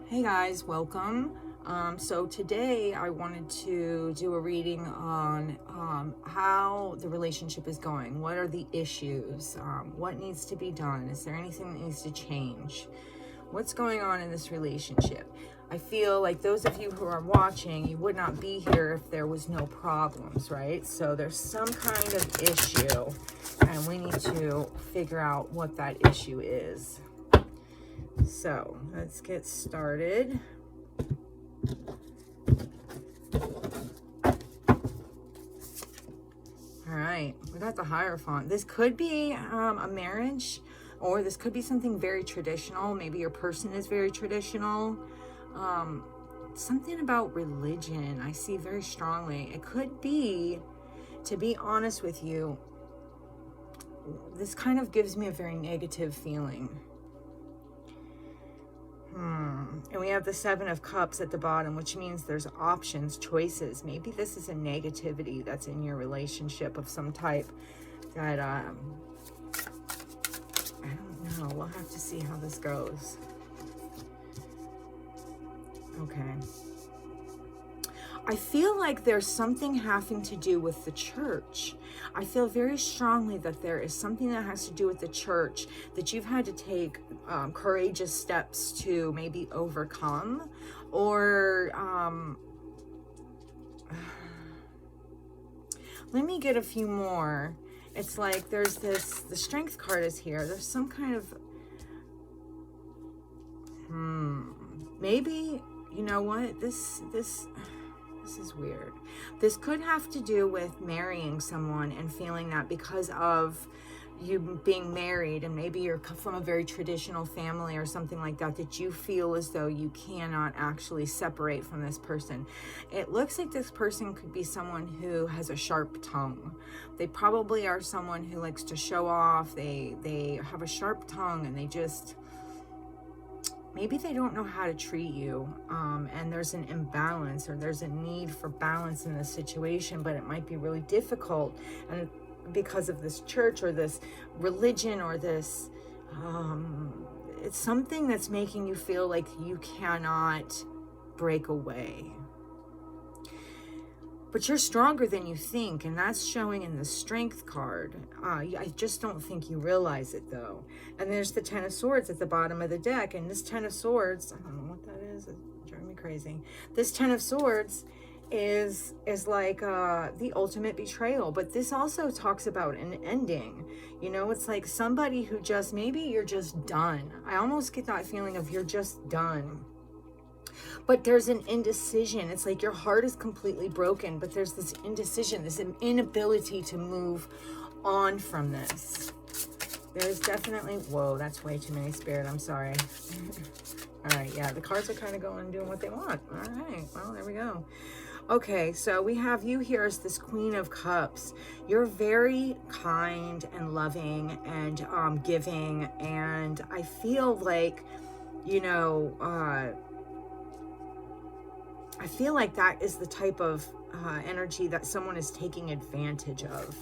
Hey guys, welcome. So today I wanted to do a reading on how the relationship is going. What are the issues? What needs to be done? Is there anything that needs to change? What's going on in this relationship? I feel like those of you who are watching, you would not be here if there was no problems, right? So there's some kind of issue and we need to figure out what that issue is. So let's get started. All right, we got the Hierophant. This could be a marriage, or this could be something very traditional. Maybe your person is very traditional. Something about religion I see very strongly. It could be, to be honest with you, this kind of gives me a very negative feeling. And we have the Seven of Cups at the bottom, which means there's options, choices. Maybe this is a negativity that's in your relationship of some type that, I don't know. We'll have to see how this goes. Okay. I feel like there's something having to do with the church. I feel very strongly that there is something that has to do with the church that you've had to take courageous steps to maybe overcome, or let me get a few more. It's like there's this, the Strength card is here. There's some kind of, maybe, you know what, this is weird. This could have to do with marrying someone and feeling that because of you being married, and maybe you're from a very traditional family or something like that, that you feel as though you cannot actually separate from this person. It looks like this person could be someone who has a sharp tongue. They probably are someone who likes to show off. They have a sharp tongue, and they just, maybe they don't know how to treat you, and there's an imbalance, or there's a need for balance in this situation, but it might be really difficult, and because of this church or this religion or this, it's something that's making you feel like you cannot break away. But you're stronger than you think, and that's showing in the Strength card. I just don't think you realize it, though. And there's the Ten of Swords at the bottom of the deck, and this Ten of Swords, I don't know what that is, it's driving me crazy. This Ten of Swords is like the ultimate betrayal, but this also talks about an ending. You know, it's like somebody who just, maybe you're just done. I almost get that feeling of you're just done. But there's an indecision. It's like your heart is completely broken, but there's this indecision, this inability to move on from this. There's definitely, whoa, that's way too many, Spirit. I'm sorry. All right, yeah, the cards are kind of going and doing what they want. All right, well, there we go. Okay, so we have you here as this Queen of Cups. You're very kind and loving and giving, and I feel like, you know, I feel like that is the type of energy that someone is taking advantage of.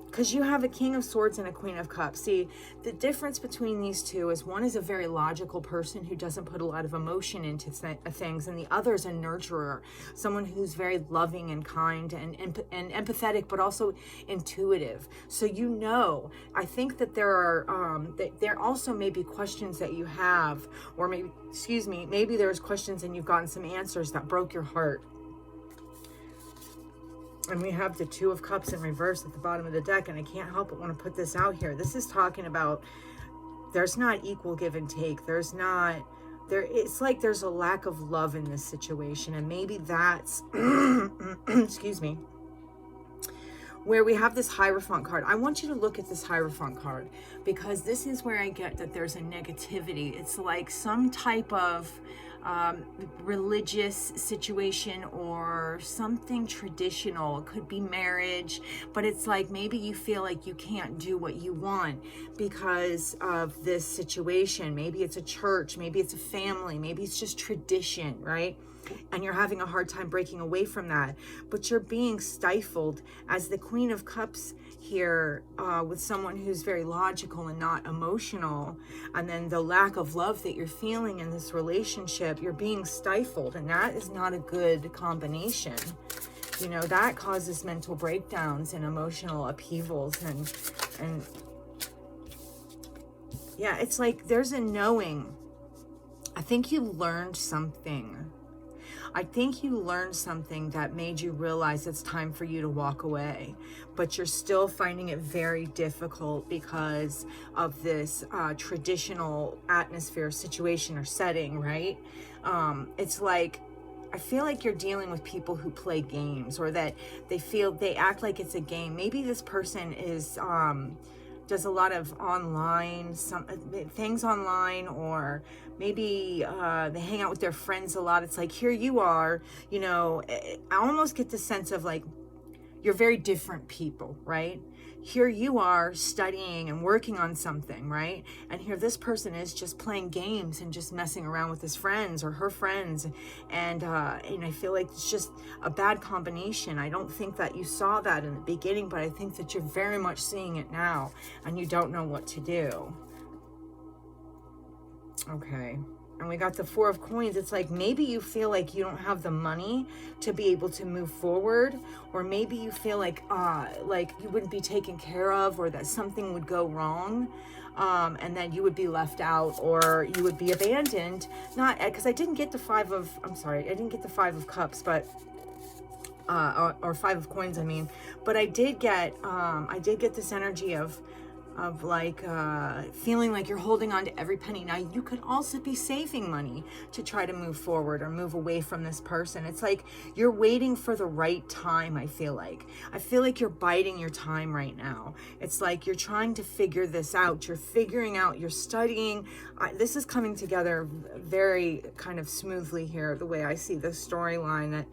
Because you have a King of Swords and a Queen of Cups. See, the difference between these two is one is a very logical person who doesn't put a lot of emotion into things, and the other is a nurturer, someone who's very loving and kind and empathetic, but also intuitive. So you know, I think that there are there also may be questions that you have, or maybe, excuse me, maybe there's questions and you've gotten some answers that broke your heart. And we have the Two of Cups in reverse at the bottom of the deck, and I can't help but want to put this out here. This is talking about there's not equal give and take. There's not, it's like there's a lack of love in this situation, and maybe that's, excuse me, where we have this Hierophant card. I want you to look at this Hierophant card, because this is where I get that there's a negativity. It's like some type of religious situation or something traditional. It could be marriage, but it's like maybe you feel like you can't do what you want because of this situation. Maybe it's a church, maybe it's a family, maybe it's just tradition, right? And you're having a hard time breaking away from that, but you're being stifled as the Queen of Cups here, with someone who's very logical and not emotional, and then the lack of love that you're feeling in this relationship, you're being stifled, and that is not a good combination. You know, that causes mental breakdowns and emotional upheavals, and yeah, it's like there's a knowing. I think you learned something. I think you learned something that made you realize it's time for you to walk away, but you're still finding it very difficult because of this traditional atmosphere, situation, or setting, right? It's like, I feel like you're dealing with people who play games, or that they act like it's a game. Maybe this person is does a lot of online things online, or maybe they hang out with their friends a lot. It's like, here you are, you know, I almost get the sense of like, you're very different people, right? Here you are studying and working on something, right? And here this person is just playing games and just messing around with his friends or her friends. And I feel like it's just a bad combination. I don't think that you saw that in the beginning, but I think that you're very much seeing it now and you don't know what to do. Okay. And we got the Four of Coins. It's like, maybe you feel like you don't have the money to be able to move forward, or maybe you feel like you wouldn't be taken care of, or that something would go wrong, and then you would be left out, or you would be abandoned. Not because I didn't get the I didn't get the Five of Cups, but or Five of Coins, I mean, but I did get this energy of like feeling like you're holding on to every penny. Now you could also be saving money to try to move forward or move away from this person. It's like you're waiting for the right time. I feel like you're biding your time right now. It's like you're trying to figure this out. You're figuring out, you're studying. This is coming together very kind of smoothly here, the way I see the storyline, that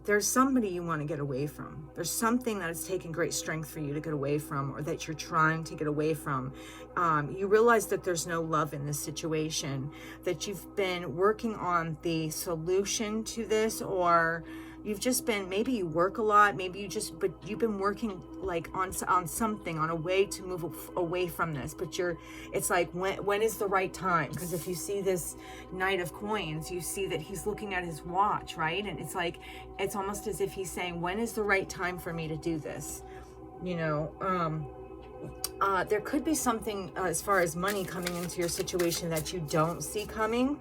there's somebody you want to get away from. There's something that has taken great strength for you to get away from, or that you're trying to get away from. You realize that there's no love in this situation, that you've been working on the solution to this, or you've just been, maybe you work a lot, but you've been working like on something, on a way to move away from this, but it's like, when is the right time? Because if you see this Knight of Coins, you see that he's looking at his watch, right? And it's like, it's almost as if he's saying, when is the right time for me to do this? You know, there could be something as far as money coming into your situation that you don't see coming.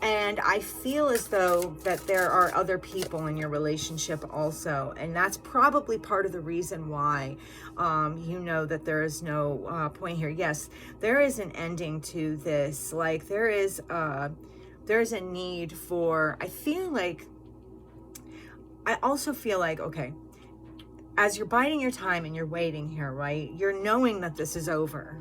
And I feel as though that there are other people in your relationship also. And that's probably part of the reason why you know that there is no point here. Yes, there is an ending to this. Like there's a need for, I also feel like, okay, as you're biding your time and you're waiting here, right? You're knowing that this is over.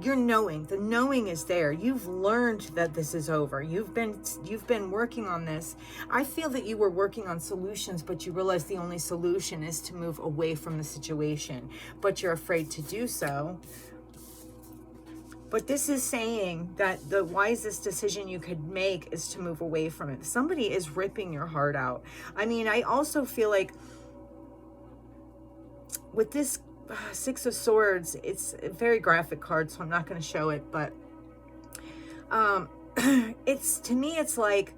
You're knowing, the knowing is there. You've learned that this is over. You've been working on this. I feel that you were working on solutions, but you realize the only solution is to move away from the situation, but you're afraid to do so. But this is saying that the wisest decision you could make is to move away from it. Somebody is ripping your heart out. I mean, I also feel like with this Six of Swords, it's a very graphic card, so I'm not going to show it, but to me it's like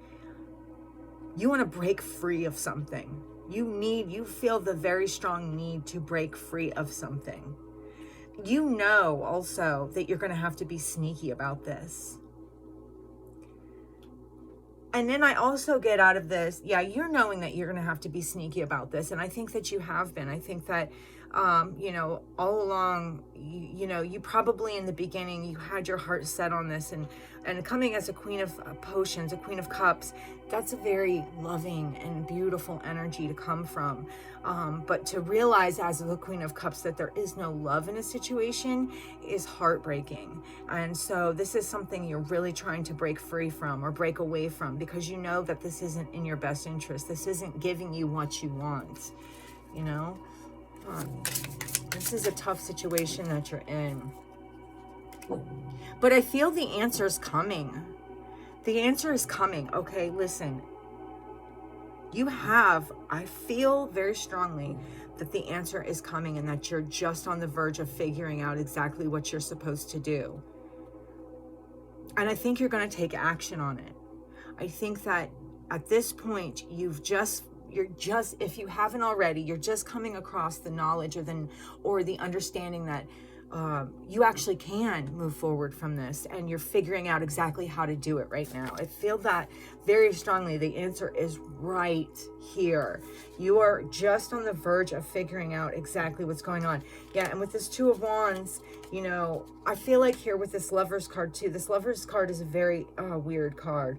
you want to break free of something. You feel the very strong need to break free of something. You know also that you're going to have to be sneaky about this. And then I also get out of this, yeah, you're knowing that you're going to have to be sneaky about this. And I think that you have been. I think that You know, all along, you know, you probably in the beginning, you had your heart set on this, and coming as a Queen of Potions, a Queen of Cups, that's a very loving and beautiful energy to come from. But to realize as the Queen of Cups that there is no love in a situation is heartbreaking. And so this is something you're really trying to break free from or break away from, because you know that this isn't in your best interest. This isn't giving you what you want, you know? This is a tough situation that you're in. But I feel the answer is coming. The answer is coming. Okay, listen. You have, I feel very strongly that the answer is coming and that you're just on the verge of figuring out exactly what you're supposed to do. And I think you're going to take action on it. I think that at this point, you're just, if you haven't already, you're just coming across the knowledge or the understanding that you actually can move forward from this, and you're figuring out exactly how to do it right now. I feel that very strongly. The answer is right here. You are just on the verge of figuring out exactly what's going on. Yeah, and with this Two of Wands, you know, I feel like here with this Lover's card too, this Lover's card is a very weird card.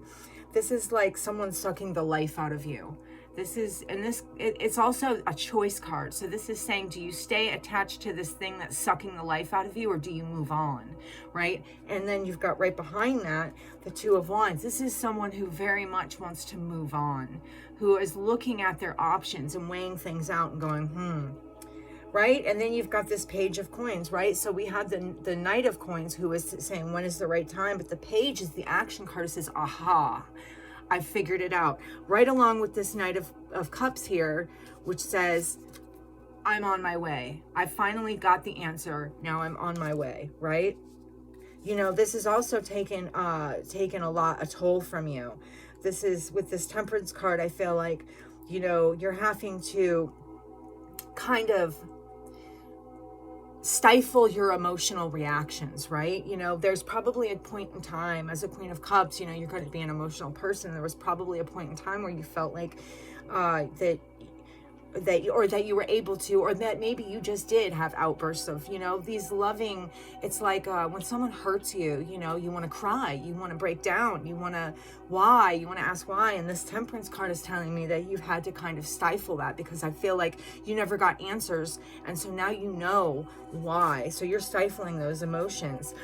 This is like someone sucking the life out of you. This is, and it's also a choice card. So this is saying, do you stay attached to this thing that's sucking the life out of you, or do you move on, right? And then you've got right behind that, the Two of Wands. This is someone who very much wants to move on, who is looking at their options and weighing things out and going, right? And then you've got this Page of Coins, right? So we had the Knight of Coins who is saying, when is the right time? But the Page is the action card. It says, aha, I figured it out. Right along with this Knight of Cups here, which says, I'm on my way. I finally got the answer. Now I'm on my way, right? You know, this is also taken a toll from you. This is, with this Temperance card, I feel like, you know, you're having to kind of stifle your emotional reactions, right? You know, there's probably a point in time as a Queen of Cups, you know, you're going to be an emotional person. There was probably a point in time where you felt like that you were able to, or that maybe you just did have outbursts of, you know, these loving, it's like when someone hurts you, you know, you want to cry, you want to break down, you want to ask why. And this Temperance card is telling me that you've had to kind of stifle that, because I feel like you never got answers, and so now you know why. So you're stifling those emotions.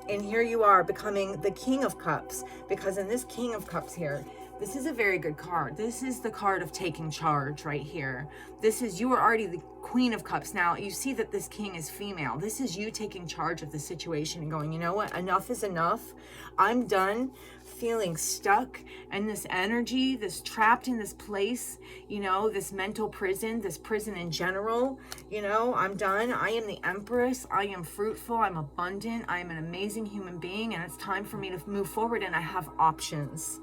And here you are becoming the King of Cups, because in this King of Cups here, this is a very good card. This is the card of taking charge right here. This is, you are already the Queen of Cups. Now, you see that this king is female. This is you taking charge of the situation and going, you know what? Enough is enough. I'm done feeling stuck in this energy, this trapped in this place, you know, this mental prison, this prison in general. You know, I'm done. I am the Empress. I am fruitful. I'm abundant. I am an amazing human being, and it's time for me to move forward, and I have options.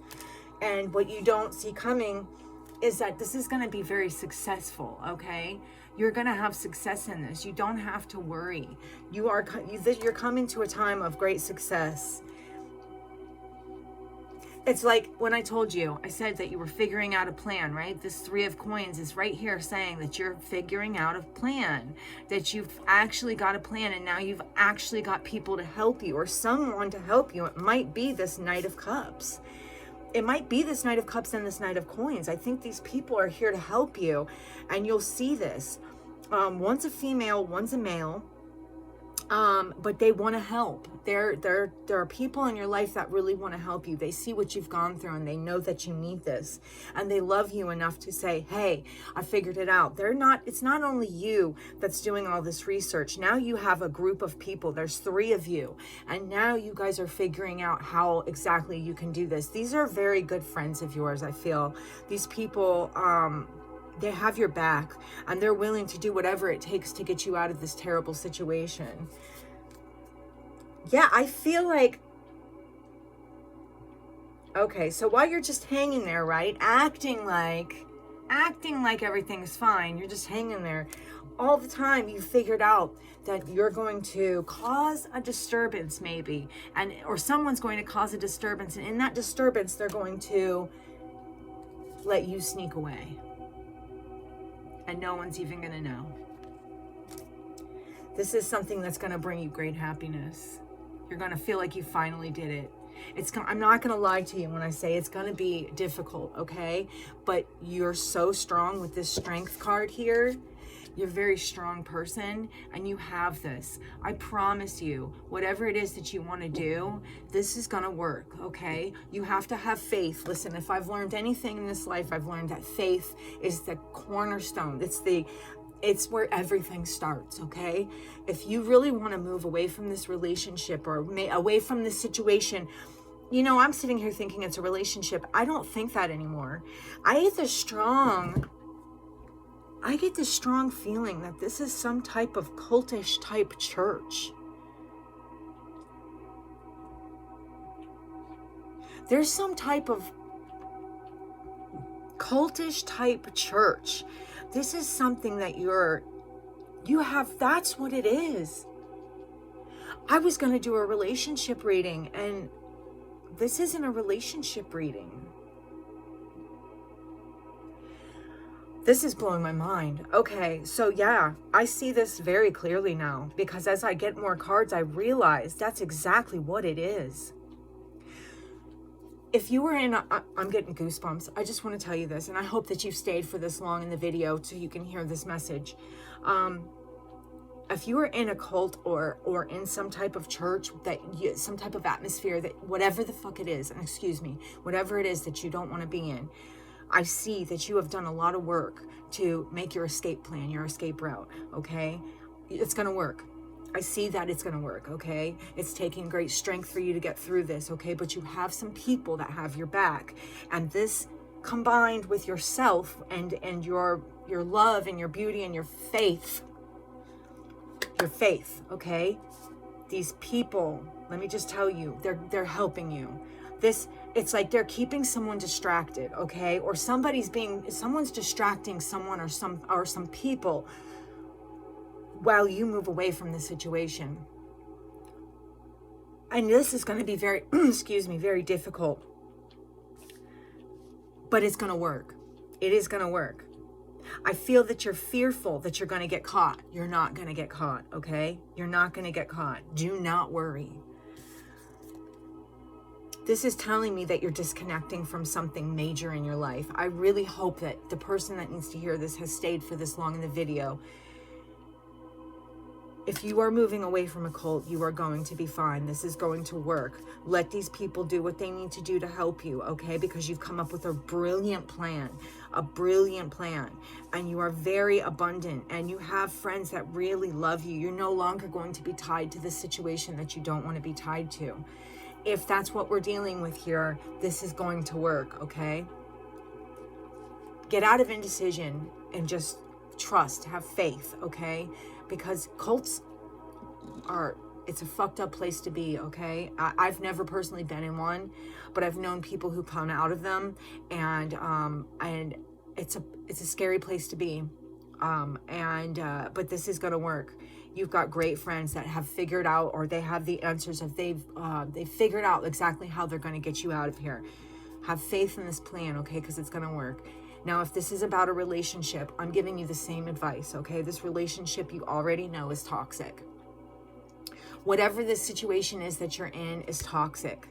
And what you don't see coming is that this is going to be very successful, okay? You're going to have success in this. You don't have to worry. You're coming to a time of great success. It's like when I told you, I said that you were figuring out a plan, right? This Three of Coins is right here saying that you're figuring out a plan, that you've actually got a plan, and now you've actually got people to help you, or someone to help you. It might be this Knight of Cups. It might be this Knight of Cups and this Knight of Coins. I think these people are here to help you, and you'll see this. One's a female, one's a male, but they want to help. There are people in your life that really want to help you. They see what you've gone through, and they know that you need this, and they love you enough to say, hey, I figured it out. It's not only you that's doing all this research. Now you have a group of people. There's 3 of you, and now you guys are figuring out how exactly you can do this. These are very good friends of yours, I feel. These people, they have your back, and they're willing to do whatever it takes to get you out of this terrible situation. Yeah, I feel like, okay, so while you're just hanging there, right, acting like everything's fine, you're just hanging there, all the time you figured out that you're going to cause a disturbance maybe, or someone's going to cause a disturbance, and in that disturbance, they're going to let you sneak away. And no one's even going to know. This is something that's going to bring you great happiness. You're going to feel like you finally did it. I'm not going to lie to you when I say it's going to be difficult, okay? But you're so strong with this strength card here. You're a very strong person, and you have this. I promise you, whatever it is that you want to do, this is going to work, okay? You have to have faith. Listen, if I've learned anything in this life, I've learned that faith is the cornerstone. It's where everything starts, okay? If you really want to move away from this relationship or away from this situation, you know, I'm sitting here thinking it's a relationship. I don't think that anymore. I get this strong feeling that this is some type of cultish type church. There's some type of cultish type church. This is something that that's what it is. I was going to do a relationship reading, and this isn't a relationship reading. This is blowing my mind. Okay, so yeah, I see this very clearly now, because as I get more cards, I realize that's exactly what it is. If you were I'm getting goosebumps. I just want to tell you this, and I hope that you've stayed for this long in the video so you can hear this message. If you are in a cult or in some type of church, some type of atmosphere, that whatever the fuck it is, and excuse me, whatever it is that you don't want to be in, I see that you have done a lot of work to make your escape plan, your escape route, okay? It's going to work. I see that it's going to work, okay? It's taking great strength for you to get through this, okay? But you have some people that have your back. And this combined with yourself and your love and your beauty and your faith, okay? These people, let me just tell you, they're helping you. It's like they're keeping someone distracted, okay? Or someone's distracting someone or some people while you move away from the situation. And this is going to be very, very difficult. But it's going to work. It is going to work. I feel that you're fearful that you're going to get caught. You're not going to get caught, okay? You're not going to get caught. Do not worry. This is telling me that you're disconnecting from something major in your life. I really hope that the person that needs to hear this has stayed for this long in the video. If you are moving away from a cult, you are going to be fine. This is going to work. Let these people do what they need to do to help you, okay? Because you've come up with a brilliant plan, and you are very abundant, and you have friends that really love you. You're no longer going to be tied to the situation that you don't want to be tied to. If that's what we're dealing with here, this is going to work, okay? Get out of indecision and just trust, have faith, okay? Because cults it's a fucked up place to be, okay? I've never personally been in one, but I've known people who come out of them, and it's a scary place to be. But this is gonna work. You've got great friends that have figured out, or they have the answers, they've figured out exactly how they're gonna get you out of here. Have faith in this plan, okay? Because it's gonna work. Now, if this is about a relationship, I'm giving you the same advice, okay? This relationship you already know is toxic. Whatever this situation is that you're in is toxic.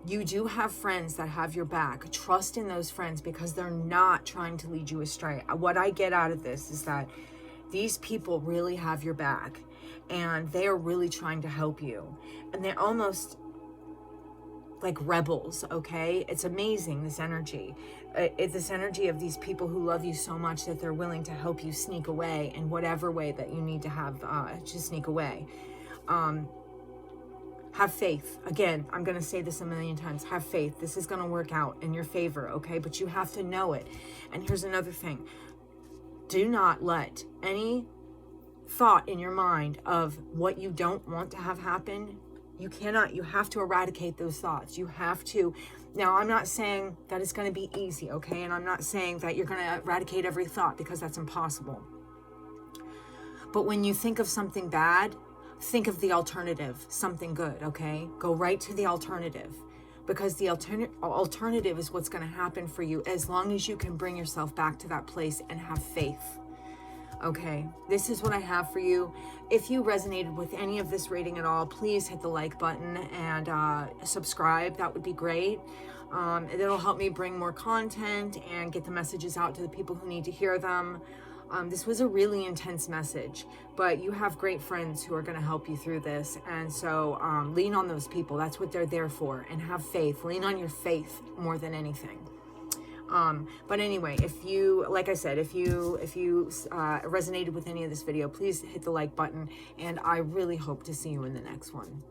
You do have friends that have your back. Trust in those friends, because they're not trying to lead you astray. What I get out of this is that these people really have your back, and they are really trying to help you. And they're almost like rebels, okay? It's amazing, this energy. It's this energy of these people who love you so much that they're willing to help you sneak away in whatever way that you need to have to sneak away. Have faith. Again, I'm going to say this a million times. Have faith. This is going to work out in your favor, okay? But you have to know it. And here's another thing. Do not let any thought in your mind of what you don't want to have happen. You have to eradicate those thoughts. You have to. Now, I'm not saying that it's going to be easy, okay? And I'm not saying that you're going to eradicate every thought, because that's impossible. But when you think of something bad, think of the alternative, something good, okay? Go right to the alternative, because the alternative is what's going to happen for you, as long as you can bring yourself back to that place and have faith. Okay, this is what I have for you. If you resonated with any of this reading at all, please hit the like button and subscribe. That would be great. It'll help me bring more content and get the messages out to the people who need to hear them. This was a really intense message, but you have great friends who are going to help you through this. And so lean on those people. That's what they're there for. And have faith. Lean on your faith more than anything. But anyway, if you, like I said, if you resonated with any of this video, please hit the like button, and I really hope to see you in the next one.